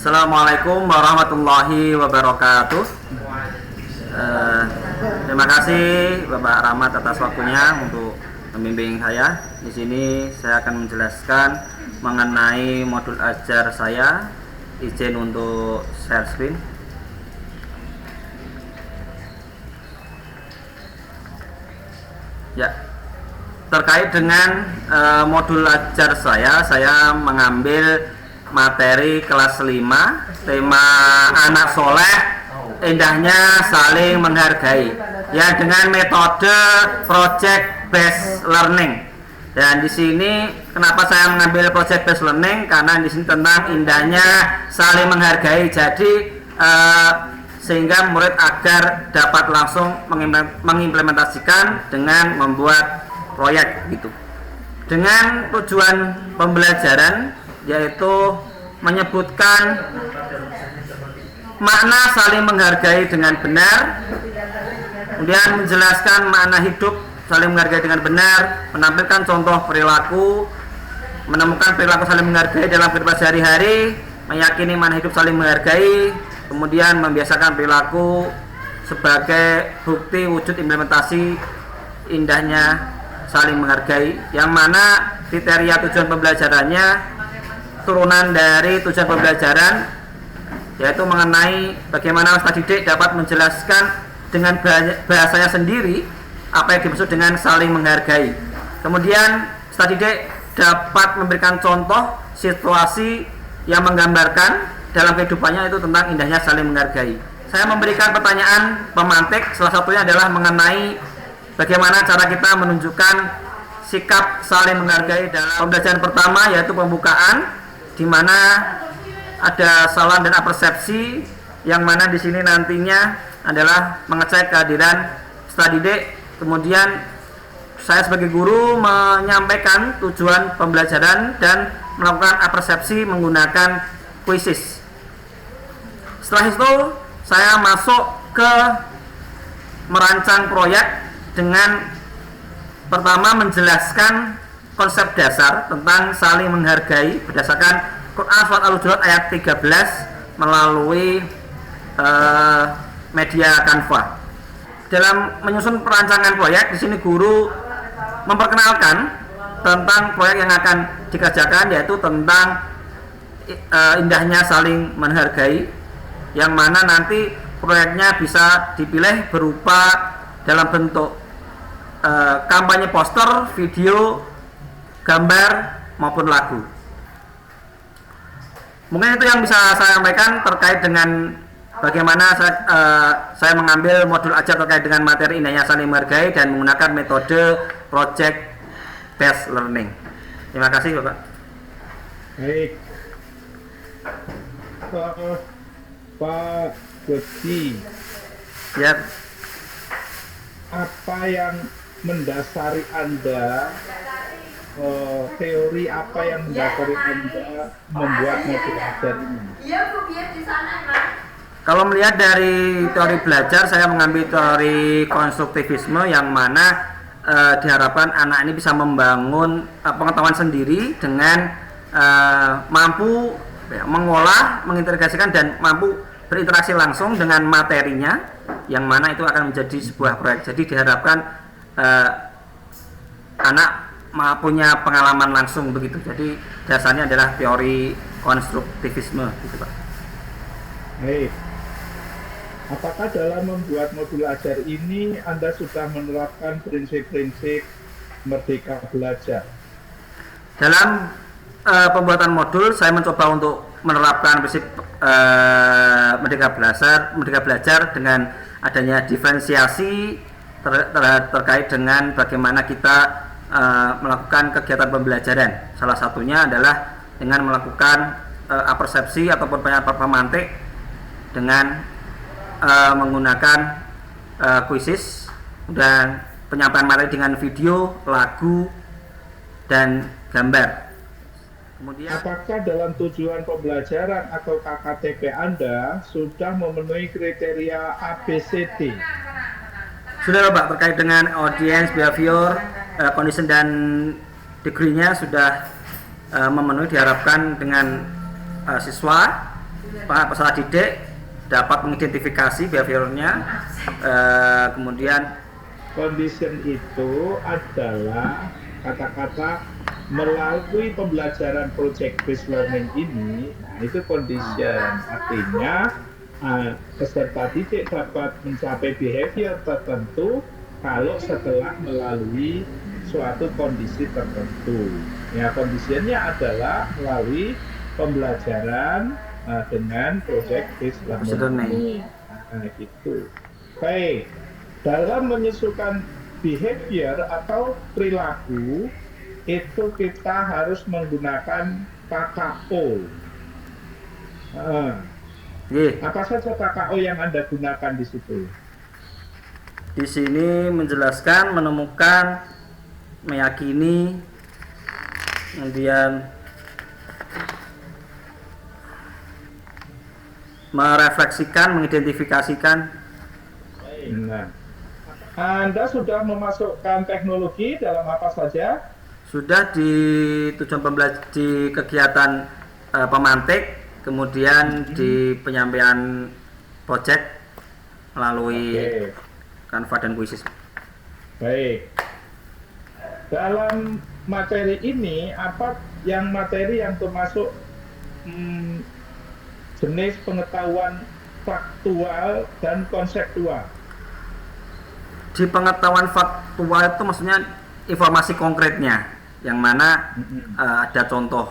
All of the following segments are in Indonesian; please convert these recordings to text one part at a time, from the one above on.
Assalamualaikum warahmatullahi wabarakatuh. Terima kasih Bapak Rahmat atas waktunya untuk membimbing saya. Di sini saya akan menjelaskan mengenai modul ajar saya. Izin untuk share screen. Ya, terkait dengan modul ajar saya mengambil materi kelas 5, tema anak soleh, indahnya saling menghargai, ya, dengan metode project based learning. Dan di sini kenapa saya mengambil project based learning? Karena di sini tentang indahnya saling menghargai. Jadi sehingga murid agar dapat langsung mengimplementasikan dengan membuat proyek gitu. Dengan tujuan pembelajaran yaitu menyebutkan makna saling menghargai dengan benar, kemudian menjelaskan makna hidup saling menghargai dengan benar, menampilkan contoh perilaku, menemukan perilaku saling menghargai dalam kehidupan sehari-hari, meyakini makna hidup saling menghargai, kemudian membiasakan perilaku sebagai bukti wujud implementasi indahnya saling menghargai, yang mana kriteria tujuan pembelajarannya turunan dari tujuan pembelajaran, yaitu mengenai bagaimana peserta didik dapat menjelaskan dengan bahasanya sendiri apa yang dimaksud dengan saling menghargai. Kemudian peserta didik dapat memberikan contoh situasi yang menggambarkan dalam kehidupannya itu tentang indahnya saling menghargai. Saya memberikan pertanyaan pemantik, salah satunya adalah mengenai bagaimana cara kita menunjukkan sikap saling menghargai dalam pembelajaran pertama, yaitu pembukaan, di mana ada salam dan apersepsi, yang mana di sini nantinya adalah mengecek kehadiran peserta didik. Kemudian saya sebagai guru menyampaikan tujuan pembelajaran dan melakukan apersepsi menggunakan kuisis. Setelah itu saya masuk ke merancang proyek dengan pertama menjelaskan konsep dasar tentang saling menghargai berdasarkan Quran Surat Al-Hujurat ayat 13 melalui media Canva. Dalam menyusun perancangan proyek, di sini guru memperkenalkan tentang proyek yang akan dikerjakan, yaitu tentang indahnya saling menghargai, yang mana nanti proyeknya bisa dipilih berupa dalam bentuk kampanye poster, video, gambar maupun lagu. Mungkin itu yang bisa saya sampaikan terkait dengan bagaimana saya mengambil modul ajar terkait dengan materi indahnya saling menghargai dan menggunakan metode project based learning. Terima kasih Bapak. Baik, Pak Budi, Ya, apa yang mendasari Anda, teori apa yang mendasari Anda membuat modul ajar ini? kalau melihat dari teori belajar, saya mengambil teori konstruktivisme, yang mana diharapkan anak ini bisa membangun pengetahuan sendiri dengan mampu mengolah, mengintegrasikan, dan mampu berinteraksi langsung dengan materinya, yang mana itu akan menjadi sebuah proyek. Jadi diharapkan anak punya pengalaman langsung begitu. Jadi dasarnya adalah teori konstruktivisme gitu Pak. Baik. Apakah dalam membuat modul ajar ini Anda sudah menerapkan prinsip-prinsip Merdeka Belajar? Dalam pembuatan modul, saya mencoba untuk menerapkan prinsip Merdeka Belajar dengan adanya diferensiasi terkait dengan bagaimana kita melakukan kegiatan pembelajaran. Salah satunya adalah dengan melakukan apersepsi ataupun pemantik dengan menggunakan kuisis dan penyampaian materi dengan video, lagu, dan gambar. Kemudian, apakah dalam tujuan pembelajaran atau KKTP Anda sudah memenuhi kriteria ABCD? sudah Pak, terkait dengan audience, behavior, condition, dan degree-nya sudah memenuhi, diharapkan dengan siswa peserta didik dapat mengidentifikasi behaviornya, kemudian Condition itu adalah kata-kata melalui pembelajaran project based learning ini. Nah, itu condition, artinya peserta didik dapat mencapai behavior tertentu kalau setelah melalui suatu kondisi tertentu. Ya, kondisinya adalah melalui pembelajaran dengan project based learning. Nah, gitu. Baik, dalam menyesuaikan behavior atau perilaku itu kita harus menggunakan KKO. Apa saja KKO yang Anda gunakan di situ? Di sini menjelaskan, menemukan, meyakini, kemudian merefleksikan, mengidentifikasikan. Nah, Anda sudah memasukkan teknologi dalam apa saja? Sudah di tujuan di kegiatan pemantik, kemudian di penyampaian project melalui Canva dan Quizzes. Baik. Dalam materi ini, apa yang materi yang termasuk jenis pengetahuan faktual dan konseptual? Di pengetahuan faktual itu maksudnya informasi konkretnya, yang mana ada contoh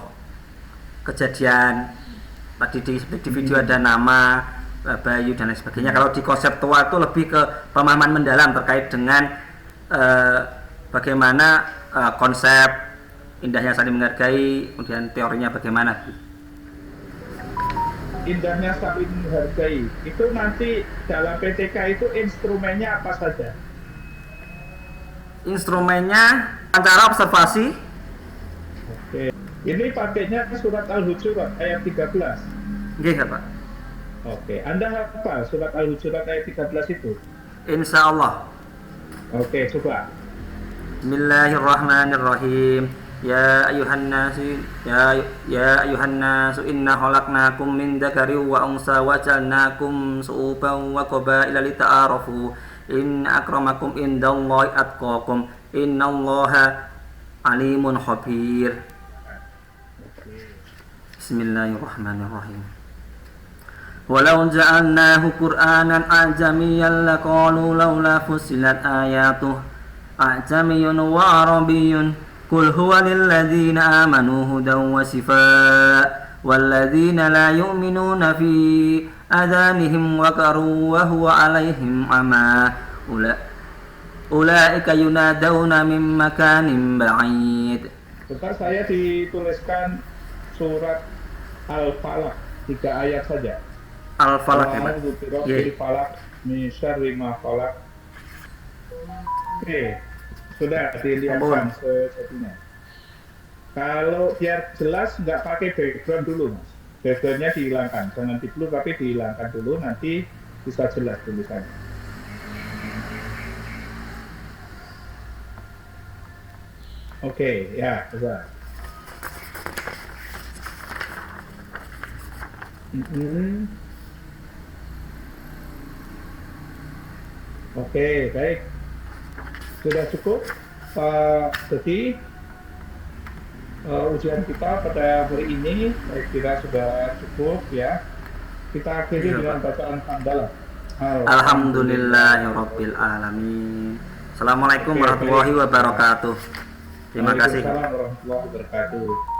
kejadian, tadi di video ada nama, Bayu dan lain sebagainya. Kalau di konseptual itu lebih ke pemahaman mendalam terkait dengan bagaimana konsep indahnya saling menghargai, kemudian teorinya bagaimana. Indahnya saling menghargai itu nanti dalam PTK itu instrumennya apa saja? Instrumennya cara observasi. Oke. Ini pakainya surat Al-Hujurat ayat 13. Nggih, Pak. Oke, Anda hafal surat Al-Hujurat ayat 13 itu? Insya Allah. Oke, coba. Bismillahirrahmanirrahim. Ya ayuhan nasu inna khalaqnakum min dzakarin wa unsa wa ja'alnakum syu'uban wa qabaila lita'arafu. Inna akramakum indallahi atqakum. Innallaha alimun khabir. Bismillahirrahmanirrahim. Walau ja'alnahu Qur'anan ajamiyyan laqalu laula fussilat ayatuh ajamiyyun wa arabiyyun qul huwa lilladzina amanu hudan wa shifaa walladzina la yu'minuna fi adanihim waqarun wa huwa 'alaihim 'ama ulaika yunadawna min makanin ba'id. Bentar, saya dituliskan surat Al-Falaq 3 ayat saja. Al-Falaq ya, Pak. Al-Falaq min syarri ma khalaq. Oke, sudah dilihatkan sejatinya. Kalau biar jelas nggak pakai background dulu, Mas. Backgroundnya dihilangkan, jangan di blur tapi dihilangkan dulu, nanti bisa jelas tulisannya. Oke, ya, bisa. Oke, baik. Sudah cukup. Jadi ujian kita pada hari ini saya kira sudah cukup ya. Kita akhiri dengan bacaan hamdalah. Alhamdulillahirabbil alamin. Assalamualaikum warahmatullahi wabarakatuh. Terima kasih. Waalaikumsalam warahmatullahi wabarakatuh.